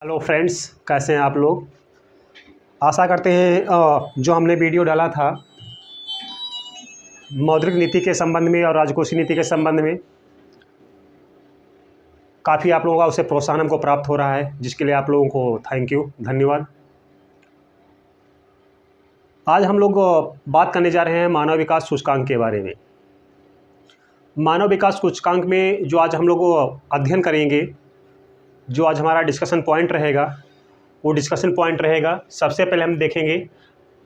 Hello friends, कैसे हैं आप लोग। आशा करते हैं जो हमने वीडियो डाला था मौद्रिक नीति के संबंध में और राजकोषीय नीति के संबंध में, काफ़ी आप लोगों का उससे प्रोत्साहन हमको प्राप्त हो रहा है, जिसके लिए आप लोगों को थैंक यू, धन्यवाद। आज हम लोग बात करने जा रहे हैं मानव विकास सूचकांक के बारे में। मानव विकास सूचकांक में जो आज हम लोग अध्ययन करेंगे, जो आज हमारा डिस्कशन पॉइंट रहेगा, वो डिस्कशन पॉइंट रहेगा, सबसे पहले हम देखेंगे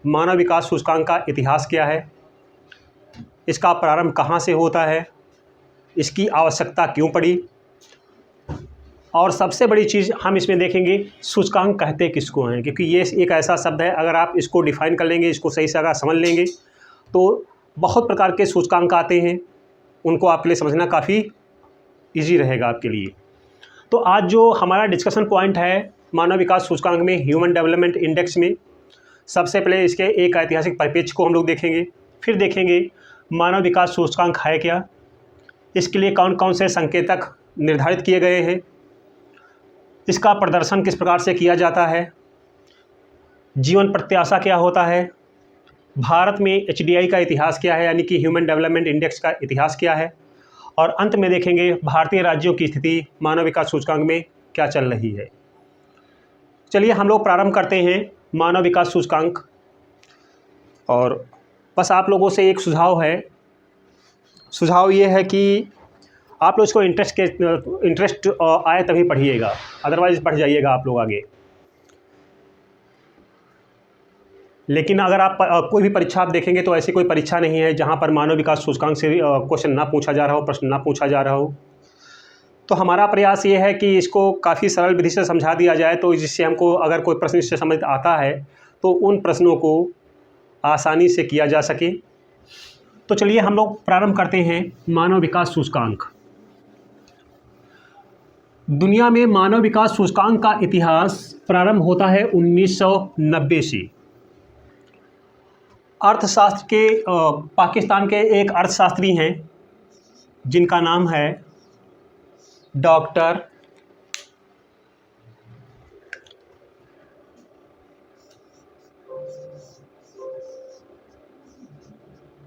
मानव विकास सूचकांक का इतिहास क्या है, इसका प्रारंभ कहाँ से होता है, इसकी आवश्यकता क्यों पड़ी, और सबसे बड़ी चीज़ हम इसमें देखेंगे सूचकांक कहते किसको हैं, क्योंकि ये एक ऐसा शब्द है, अगर आप इसको डिफ़ाइन कर लेंगे, इसको सही से अगर समझ लेंगे तो बहुत प्रकार के सूचकांक आते हैं, उनको आपके लिए समझना काफ़ी ईजी रहेगा आपके लिए। तो आज जो हमारा डिस्कशन पॉइंट है मानव विकास सूचकांक में, ह्यूमन डेवलपमेंट इंडेक्स में, सबसे पहले इसके एक ऐतिहासिक परिप्रेक्ष्य को हम लोग देखेंगे, फिर देखेंगे मानव विकास सूचकांक है क्या, इसके लिए कौन कौन से संकेतक निर्धारित किए गए हैं, इसका प्रदर्शन किस प्रकार से किया जाता है, जीवन प्रत्याशा क्या होता है, भारत में HDI का इतिहास क्या है, यानी कि ह्यूमन डेवलपमेंट इंडेक्स का इतिहास क्या है, और अंत में देखेंगे भारतीय राज्यों की स्थिति मानव विकास सूचकांक में क्या चल रही है। चलिए हम लोग प्रारंभ करते हैं मानव विकास सूचकांक। और बस आप लोगों से एक सुझाव है, सुझाव ये है कि आप लोग इसको इंटरेस्ट आए तभी पढ़िएगा, अदरवाइज़ पढ़ जाइएगा आप लोग आगे। लेकिन अगर आप कोई भी परीक्षा आप देखेंगे तो ऐसी कोई परीक्षा नहीं है जहाँ पर मानव विकास सूचकांक से क्वेश्चन ना पूछा जा रहा हो, प्रश्न ना पूछा जा रहा हो। तो हमारा प्रयास ये है कि इसको काफ़ी सरल विधि से समझा दिया जाए, तो जिससे हमको अगर कोई प्रश्न इससे समझ आता है तो उन प्रश्नों को आसानी से किया जा सके। तो चलिए हम लोग प्रारंभ करते हैं मानव विकास सूचकांक। दुनिया में मानव विकास सूचकांक का इतिहास प्रारंभ होता है 1990 से। अर्थशास्त्र के पाकिस्तान के एक अर्थशास्त्री हैं जिनका नाम है डॉक्टर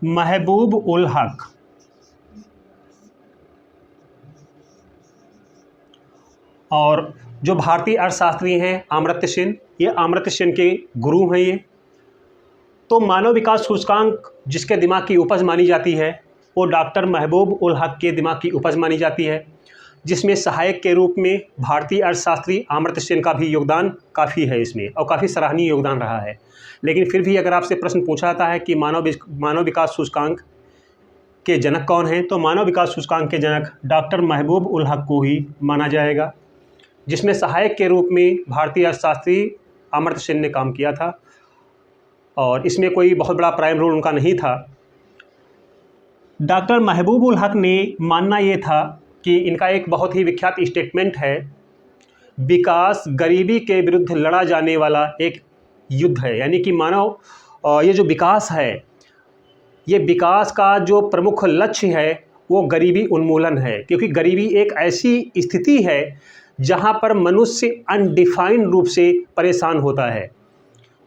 महबूब उल हक। और जो भारतीय अर्थशास्त्री हैं अमर्त्य सेन, ये अमर्त्य सेन के गुरु हैं ये। तो मानव विकास सूचकांक जिसके दिमाग की उपज मानी जाती है वो डॉक्टर महबूब उल हक के दिमाग की उपज मानी जाती है, जिसमें सहायक के रूप में भारतीय अर्थशास्त्री अमर्त्य सेन का भी योगदान काफ़ी है इसमें, और काफ़ी सराहनीय योगदान रहा है। लेकिन फिर भी अगर आपसे प्रश्न पूछा जाता है कि मानव विकास सूचकांक के जनक कौन हैं, तो मानव विकास सूचकांक के जनक डॉक्टर महबूब उल हक को ही माना जाएगा, जिसमें सहायक के रूप में भारतीय अर्थशास्त्री अमर्त्य सेन ने काम किया था, और इसमें कोई बहुत बड़ा प्राइम रोल उनका नहीं था। डॉक्टर महबूब उल हक ने मानना ये था कि इनका एक बहुत ही विख्यात स्टेटमेंट है, विकास गरीबी के विरुद्ध लड़ा जाने वाला एक युद्ध है, यानी कि मानव ये जो विकास है, ये विकास का जो प्रमुख लक्ष्य है वो गरीबी उन्मूलन है, क्योंकि गरीबी एक ऐसी स्थिति है जहाँ पर मनुष्य अनडिफाइंड रूप से परेशान होता है,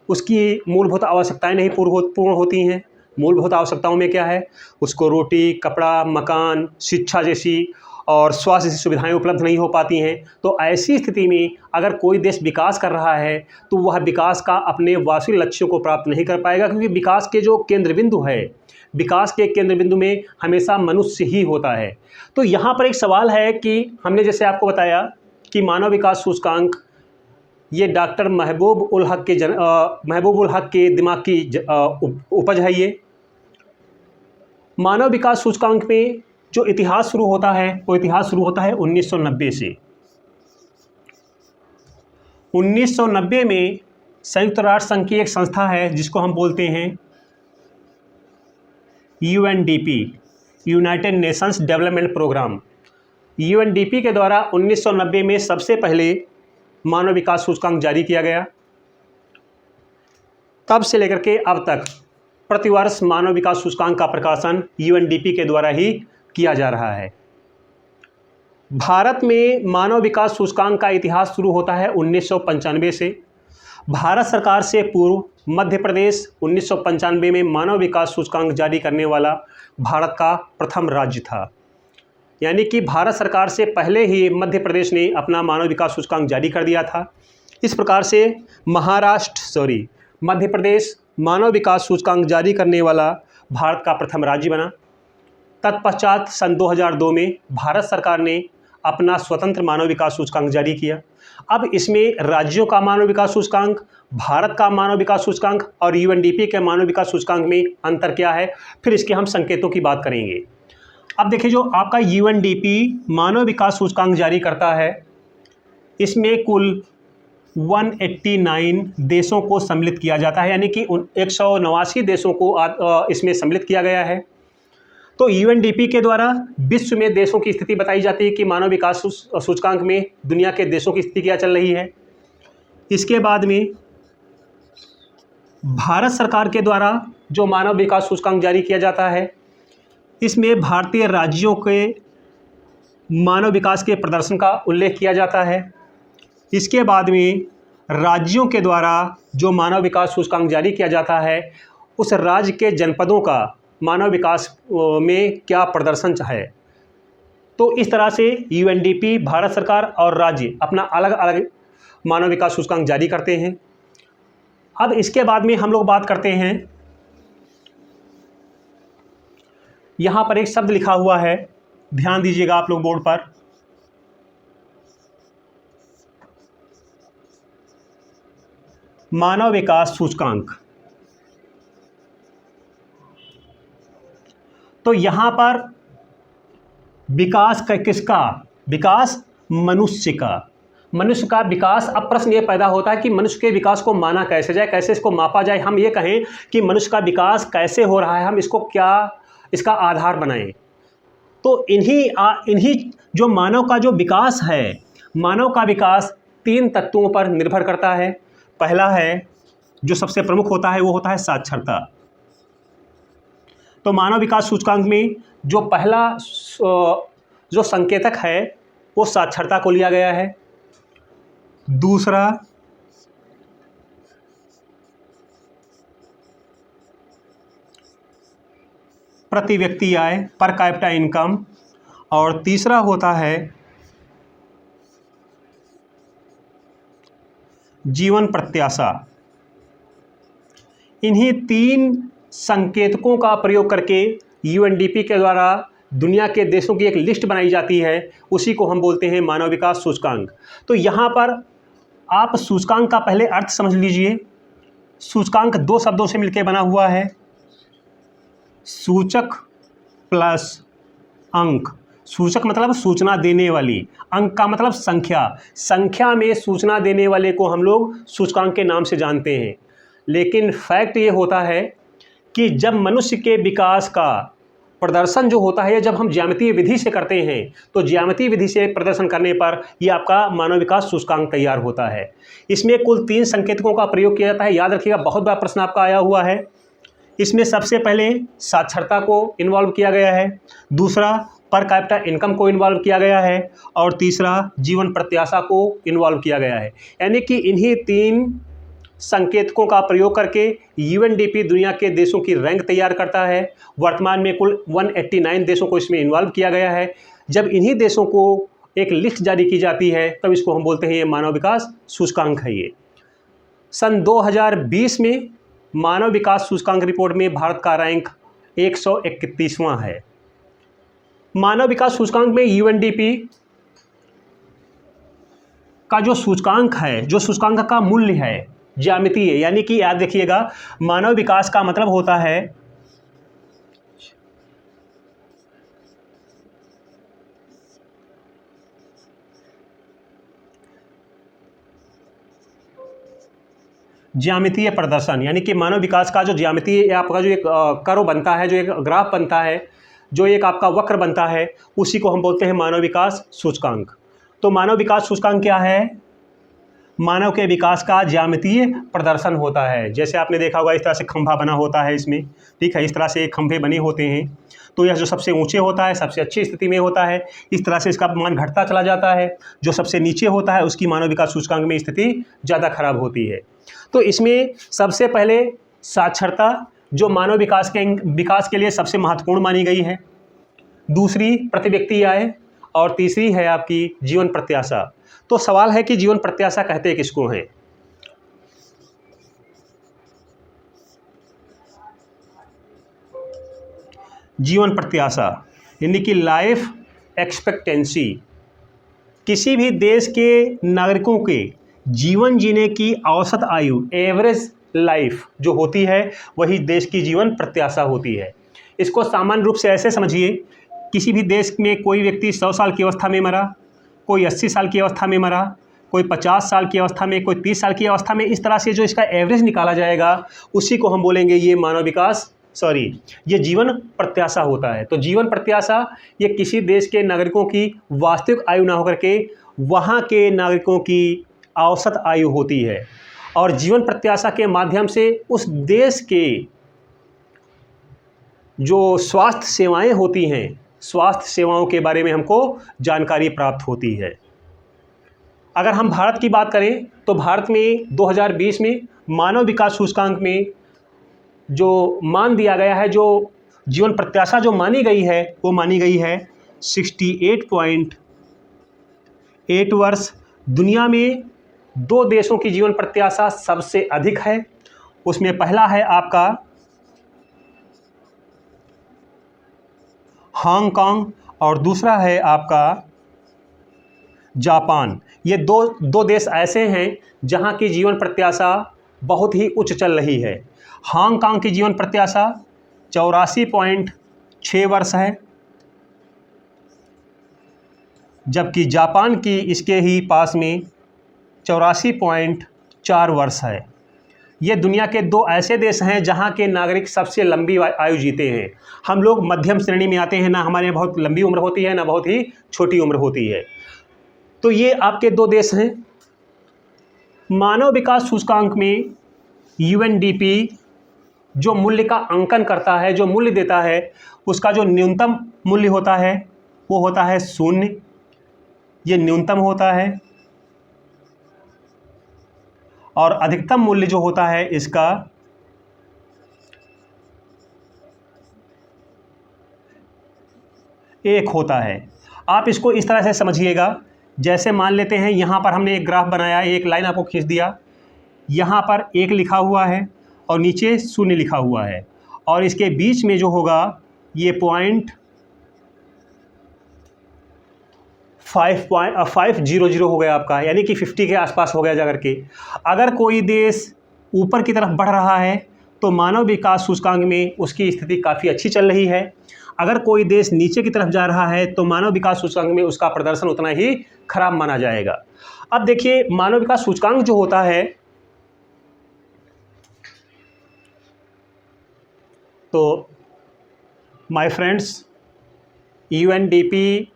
उसकी मूलभूत आवश्यकताएं नहीं पूर्ण होती हैं। मूलभूत आवश्यकताओं में क्या है, उसको रोटी, कपड़ा, मकान, शिक्षा जैसी और स्वास्थ्य जैसी सुविधाएं उपलब्ध नहीं हो पाती हैं। तो ऐसी स्थिति में अगर कोई देश विकास कर रहा है तो वह विकास का अपने वास्तविक लक्ष्यों को प्राप्त नहीं कर पाएगा, क्योंकि विकास के जो केंद्र बिंदु है, विकास के केंद्र बिंदु में हमेशा मनुष्य ही होता है। तो यहाँ पर एक सवाल है कि हमने जैसे आपको बताया कि मानव विकास सूचकांक ये डॉक्टर महबूब उल हक के दिमाग की उपज है। ये मानव विकास सूचकांक में जो इतिहास शुरू होता है वो इतिहास शुरू होता है 1990 से। 1990 में संयुक्त राष्ट्र संघ की एक संस्था है जिसको हम बोलते हैं UNDP, United Nations Development Programme. UNDP के द्वारा 1990 में सबसे पहले मानव विकास सूचकांक जारी किया गया। तब से लेकर के अब तक प्रतिवर्ष मानव विकास सूचकांक का प्रकाशन UNDP के द्वारा ही किया जा रहा है। भारत में मानव विकास सूचकांक का इतिहास शुरू होता है 1995 से। भारत सरकार से पूर्व मध्य प्रदेश 1995 में मानव विकास सूचकांक जारी करने वाला भारत का प्रथम राज्य था। यानी कि भारत सरकार से पहले ही मध्य प्रदेश ने अपना मानव विकास सूचकांक जारी कर दिया था। इस प्रकार से मध्य प्रदेश मानव विकास सूचकांक जारी करने वाला भारत का प्रथम राज्य बना। तत्पश्चात सन 2002 में भारत सरकार ने अपना स्वतंत्र मानव विकास सूचकांक जारी किया। अब इसमें राज्यों का मानव विकास सूचकांक, भारत का मानव विकास सूचकांक और यूएनडीपी के मानव विकास सूचकांक में अंतर क्या है, फिर इसके हम संकेतों की बात करेंगे। अब देखिए, जो आपका यूएनडीपी मानव विकास सूचकांक जारी करता है, इसमें कुल 189 देशों को सम्मिलित किया जाता है, यानी कि 189 देशों को इसमें सम्मिलित किया गया है। तो यूएनडीपी के द्वारा विश्व में देशों की स्थिति बताई जाती है कि मानव विकास सूचकांक में दुनिया के देशों की स्थिति क्या चल रही है। इसके बाद में भारत सरकार के द्वारा जो मानव विकास सूचकांक जारी किया जाता है, इसमें भारतीय राज्यों के मानव विकास के प्रदर्शन का उल्लेख किया जाता है। इसके बाद में राज्यों के द्वारा जो मानव विकास सूचकांक जारी किया जाता है, उस राज्य के जनपदों का मानव विकास में क्या प्रदर्शन है। तो इस तरह से यूएनडीपी, भारत सरकार और राज्य अपना अलग अलग मानव विकास सूचकांक जारी करते हैं। अब इसके बाद में हम लोग बात करते हैं, यहाँ पर एक शब्द लिखा हुआ है, ध्यान दीजिएगा आप लोग बोर्ड पर। मानव विकास सूचकांक। तो यहाँ पर विकास का किसका? विकास मनुष्य का। मनुष्य का विकास। अब प्रश्न ये पैदा होता है कि मनुष्य के विकास को माना कैसे जाए, कैसे इसको मापा जाए। हम ये कहें कि मनुष्य का विकास कैसे हो रहा है, हम इसको क्या इसका आधार बनाएं। तो इन्हीं जो मानव का जो विकास है, मानव का विकास 3 तत्वों पर निर्भर करता है। पहला है, जो सबसे प्रमुख होता है, वो होता है साक्षरता। तो मानव विकास सूचकांक में जो पहला जो संकेतक है, वो साक्षरता को लिया गया है। दूसरा प्रति व्यक्ति आय, पर कैपिटा इनकम, और तीसरा होता है जीवन प्रत्याशा। इन्हीं 3 संकेतकों का प्रयोग करके यूएनडीपी के द्वारा दुनिया के देशों की एक लिस्ट बनाई जाती है, उसी को हम बोलते हैं मानव विकास सूचकांक। तो यहाँ पर आप सूचकांक का पहले अर्थ समझ लीजिए। सूचकांक 2 शब्दों से मिलकर बना हुआ है, सूचक प्लस अंक। सूचक मतलब सूचना देने वाली, अंक का मतलब संख्या। संख्या में सूचना देने वाले को हम लोग सूचकांक के नाम से जानते हैं। लेकिन फैक्ट ये होता है कि जब मनुष्य के विकास का प्रदर्शन जो होता है, जब हम ज्यामितीय विधि से करते हैं, तो ज्यामितीय विधि से प्रदर्शन करने पर यह आपका मानव विकास सूचकांक तैयार होता है। इसमें कुल 3 संकेतकों का प्रयोग किया जाता है। याद रखिएगा, बहुत बड़ा प्रश्न आपका आया हुआ है। इसमें सबसे पहले साक्षरता को इन्वॉल्व किया गया है, दूसरा पर कैपिटा इनकम को इन्वॉल्व किया गया है, और तीसरा जीवन प्रत्याशा को इन्वॉल्व किया गया है। यानी कि इन्हीं 3 संकेतकों का प्रयोग करके यूएनडीपी दुनिया के देशों की रैंक तैयार करता है। वर्तमान में कुल 189 देशों को इसमें इन्वॉल्व किया गया है। जब इन्हीं देशों को एक लिस्ट जारी की जाती है, तब इसको हम बोलते हैं ये मानव विकास सूचकांक है। ये सन 2020 में मानव विकास सूचकांक रिपोर्ट में भारत का रैंक 131वां है। मानव विकास सूचकांक में यूएनडीपी का जो सूचकांक है, जो सूचकांक का मूल्य है, ज्यामितीय, यानी कि याद रखिएगा, मानव विकास का मतलब होता है ज्यामितीय प्रदर्शन। यानी कि मानव विकास का जो ज्यामितीय आपका जो एक कर्व बनता है, जो एक ग्राफ बनता है, जो एक आपका वक्र बनता है, उसी को हम बोलते हैं मानव विकास सूचकांक। तो मानव विकास सूचकांक क्या है? मानव के विकास का ज्यामितीय प्रदर्शन होता है। जैसे आपने देखा होगा इस तरह से खंभा बना होता है इसमें, ठीक है, इस तरह से खंभे बने होते हैं। तो यह जो सबसे ऊंचे होता है सबसे अच्छी स्थिति में होता है, इस तरह से इसका मान घटता चला जाता है। जो सबसे नीचे होता है उसकी मानव विकास सूचकांक में स्थिति ज़्यादा खराब होती है। तो इसमें सबसे पहले साक्षरता जो मानव विकास के लिए सबसे महत्वपूर्ण मानी गई है, दूसरी प्रति व्यक्ति आय, और तीसरी है आपकी जीवन प्रत्याशा। तो सवाल है कि जीवन प्रत्याशा कहते किसको हैं? जीवन प्रत्याशा यानी कि लाइफ एक्सपेक्टेंसी, किसी भी देश के नागरिकों के जीवन जीने की औसत आयु, एवरेज लाइफ जो होती है वही देश की जीवन प्रत्याशा होती है। इसको सामान्य रूप से ऐसे समझिए, किसी भी देश में कोई व्यक्ति 100 साल की अवस्था में मरा, कोई 80 साल की अवस्था में मरा, कोई 50 साल की अवस्था में, कोई 30 साल की अवस्था में, इस तरह से जो इसका एवरेज निकाला जाएगा उसी को हम बोलेंगे ये मानव विकास ये जीवन प्रत्याशा होता है। तो जीवन प्रत्याशा ये किसी देश के नागरिकों की वास्तविक आयु ना होकर के वहाँ के नागरिकों की औसत आयु होती है, और जीवन प्रत्याशा के माध्यम से उस देश के जो स्वास्थ्य सेवाएं होती हैं, स्वास्थ्य सेवाओं के बारे में हमको जानकारी प्राप्त होती है। अगर हम भारत की बात करें तो भारत में 2020 में मानव विकास सूचकांक में जो मान दिया गया है, जो जीवन प्रत्याशा जो मानी गई है वो मानी गई है 68.8 वर्ष। दुनिया में 2 देशों की जीवन प्रत्याशा सबसे अधिक है, उसमें पहला है आपका हांगकांग और दूसरा है आपका जापान। ये दो देश ऐसे हैं जहां की जीवन प्रत्याशा बहुत ही उच्च चल रही है। हांगकांग की जीवन प्रत्याशा 84.6 वर्ष है, जबकि जापान की इसके ही पास में 84.4 वर्ष है। ये दुनिया के 2 ऐसे देश हैं जहां के नागरिक सबसे लंबी आयु जीते हैं। हम लोग मध्यम श्रेणी में आते हैं, ना हमारे बहुत लंबी उम्र होती है ना बहुत ही छोटी उम्र होती है। तो ये आपके 2 देश हैं। मानव विकास सूचकांक में यूएनडीपी जो मूल्य का अंकन करता है, जो मूल्य देता है, उसका जो न्यूनतम मूल्य होता है वो होता है 0। ये न्यूनतम होता है, और अधिकतम मूल्य जो होता है इसका 1 होता है। आप इसको इस तरह से समझिएगा, जैसे मान लेते हैं यहाँ पर हमने एक ग्राफ बनाया, एक लाइन आपको खींच दिया, यहाँ पर 1 लिखा हुआ है और नीचे 0 लिखा हुआ है, और इसके बीच में जो होगा ये पॉइंट 500 हो गया आपका, यानी कि 50 के आसपास हो गया जा करके। अगर कोई देश ऊपर की तरफ बढ़ रहा है तो मानव विकास सूचकांक में उसकी स्थिति काफ़ी अच्छी चल रही है। अगर कोई देश नीचे की तरफ जा रहा है तो मानव विकास सूचकांक में उसका प्रदर्शन उतना ही खराब माना जाएगा। अब देखिए, मानव विकास सूचकांक जो होता है तो माय फ्रेंड्स, यूएनडीपी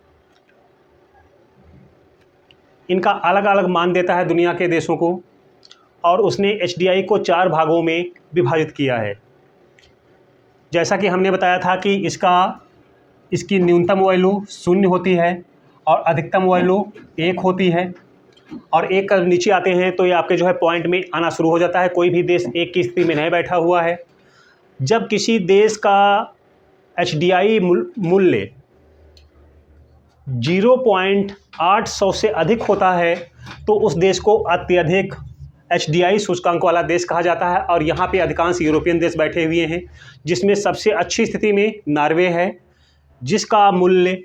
इनका अलग अलग मान देता है दुनिया के देशों को, और उसने एचडीआई को 4 भागों में विभाजित किया है। जैसा कि हमने बताया था कि इसकी न्यूनतम वैल्यू 0 होती है और अधिकतम वैल्यू 1 होती है, और 1 का नीचे आते हैं तो ये आपके जो है पॉइंट में आना शुरू हो जाता है। कोई भी देश 1 की स्थिति में नहीं बैठा हुआ है। जब किसी देश का एचडीआई मूल्य 0.800 से अधिक होता है तो उस देश को अत्यधिक एचडीआई सूचकांक वाला देश कहा जाता है। और यहाँ पे अधिकांश यूरोपियन देश बैठे हुए हैं, जिसमें सबसे अच्छी स्थिति में नॉर्वे है, जिसका मूल्य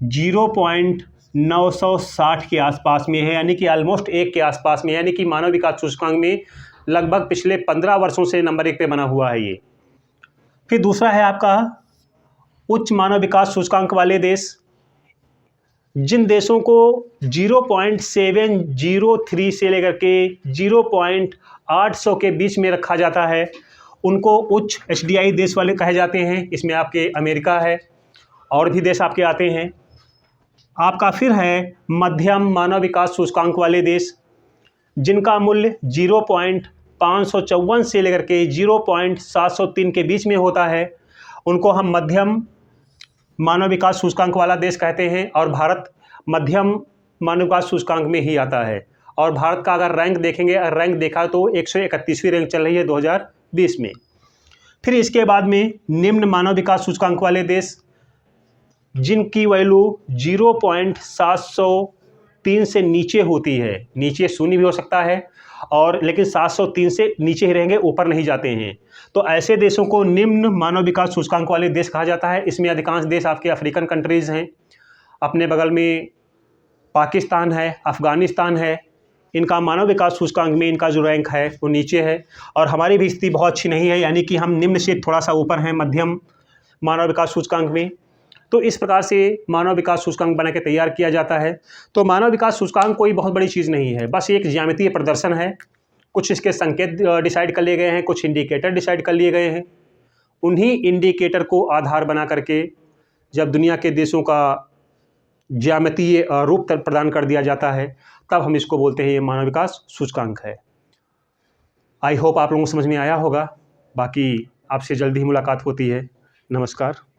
0.960 के आसपास में है, यानी कि ऑलमोस्ट 1 के आसपास में, यानी कि मानव विकास सूचकांक में लगभग पिछले 15 वर्षों से नंबर 1 पे बना हुआ है ये। फिर दूसरा है आपका उच्च मानव विकास सूचकांक वाले देश। जिन देशों को 0.703 से लेकर के 0.800 के बीच में रखा जाता है उनको उच्च एचडीआई देश वाले कहे जाते हैं। इसमें आपके अमेरिका है और भी देश आपके आते हैं। आपका फिर है मध्यम मानव विकास सूचकांक वाले देश, जिनका मूल्य 0.554 से लेकर के 0.703 के बीच में होता है, उनको हम मध्यम मानव विकास सूचकांक वाला देश कहते हैं। और भारत मध्यम मानव विकास सूचकांक में ही आता है। और भारत का अगर रैंक देखेंगे, रैंक देखा तो 131वीं रैंक चल रही है 2020 में। फिर इसके बाद में निम्न मानव विकास सूचकांक वाले देश, जिनकी वैल्यू 0.703 से नीचे होती है, नीचे शून्य भी हो सकता है और लेकिन 703 से नीचे ही रहेंगे, ऊपर नहीं जाते हैं, तो ऐसे देशों को निम्न मानव विकास सूचकांक वाले देश कहा जाता है। इसमें अधिकांश देश आपके अफ्रीकन कंट्रीज़ हैं, अपने बगल में पाकिस्तान है, अफ़गानिस्तान है। इनका मानव विकास सूचकांक में इनका जो रैंक है वो नीचे है और हमारी भी स्थिति बहुत अच्छी नहीं है, यानी कि हम निम्न से थोड़ा सा ऊपर हैं मध्यम मानव विकास सूचकांक में। तो इस प्रकार से मानव विकास सूचकांक बना के तैयार किया जाता है। तो मानव विकास सूचकांक कोई बहुत बड़ी चीज़ नहीं है, बस एक ज्यामितीय प्रदर्शन है। कुछ इसके संकेत डिसाइड कर लिए गए हैं, कुछ इंडिकेटर डिसाइड कर लिए गए हैं। उन्हीं इंडिकेटर को आधार बना करके जब दुनिया के देशों का ज्यामितीय रूप प्रदान कर दिया जाता है, तब हम इसको बोलते हैं ये मानव विकास सूचकांक है। आई होप आप लोगों को समझ में आया होगा। बाकी आपसे जल्दी ही मुलाकात होती है। नमस्कार।